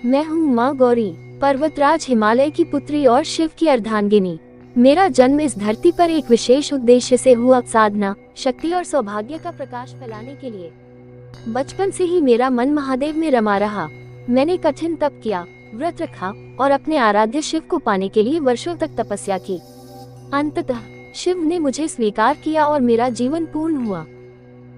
मैं हूँ माँ गौरी, पर्वतराज हिमालय की पुत्री और शिव की अर्धांगिनी। मेरा जन्म इस धरती पर एक विशेष उद्देश्य से हुआ, साधना, शक्ति और सौभाग्य का प्रकाश फैलाने के लिए। बचपन से ही मेरा मन महादेव में रमा रहा। मैंने कठिन तप किया, व्रत रखा और अपने आराध्य शिव को पाने के लिए वर्षों तक तपस्या की। अंततः शिव ने मुझे स्वीकार किया और मेरा जीवन पूर्ण हुआ।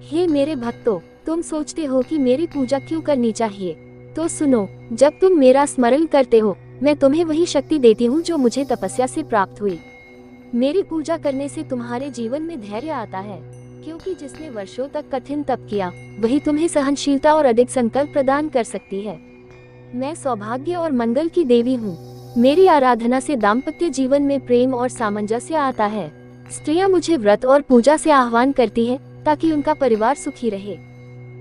हे मेरे भक्तों, तुम सोचते हो कि मेरी पूजा क्यों करनी चाहिए? तो सुनो, जब तुम मेरा स्मरण करते हो, मैं तुम्हें वही शक्ति देती हूँ जो मुझे तपस्या से प्राप्त हुई। मेरी पूजा करने से तुम्हारे जीवन में धैर्य आता है, क्योंकि जिसने वर्षों तक कठिन तप किया, वही तुम्हें सहनशीलता और अडिग संकल्प प्रदान कर सकती है। मैं सौभाग्य और मंगल की देवी हूँ। मेरी आराधना से दाम्पत्य जीवन में प्रेम और सामंजस्य आता है। स्त्रियां मुझे व्रत और पूजा से आह्वान करती हैं, ताकि उनका परिवार सुखी रहे,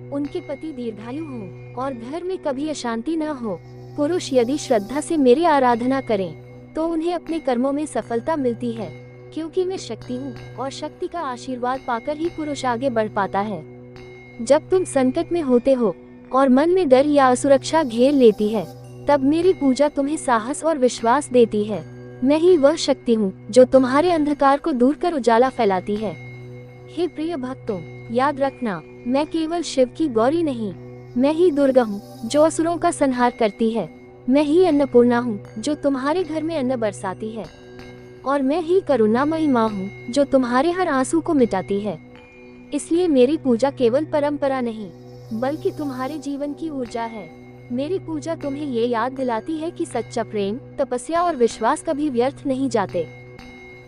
उनके पति दीर्घायु हों और घर में कभी अशांति न हो। पुरुष यदि श्रद्धा से मेरी आराधना करें, तो उन्हें अपने कर्मों में सफलता मिलती है, क्योंकि मैं शक्ति हूँ और शक्ति का आशीर्वाद पाकर ही पुरुष आगे बढ़ पाता है। जब तुम संकट में होते हो और मन में डर या असुरक्षा घेर लेती है, तब मेरी पूजा तुम्हें साहस और विश्वास देती है। मैं ही वह शक्ति हूँ जो तुम्हारे अंधकार को दूर कर उजाला फैलाती है। हे प्रिय भक्तों, याद रखना, मैं केवल शिव की गौरी नहीं, मैं ही दुर्गा हूँ जो असुरों का संहार करती है। मैं ही अन्नपूर्णा हूँ जो तुम्हारे घर में अन्न बरसाती है, और मैं ही करुणामयी माँ हूँ जो तुम्हारे हर आंसू को मिटाती है। इसलिए मेरी पूजा केवल परंपरा नहीं, बल्कि तुम्हारे जीवन की ऊर्जा है। मेरी पूजा तुम्हें ये याद दिलाती है कि सच्चा प्रेम, तपस्या और विश्वास कभी व्यर्थ नहीं जाते।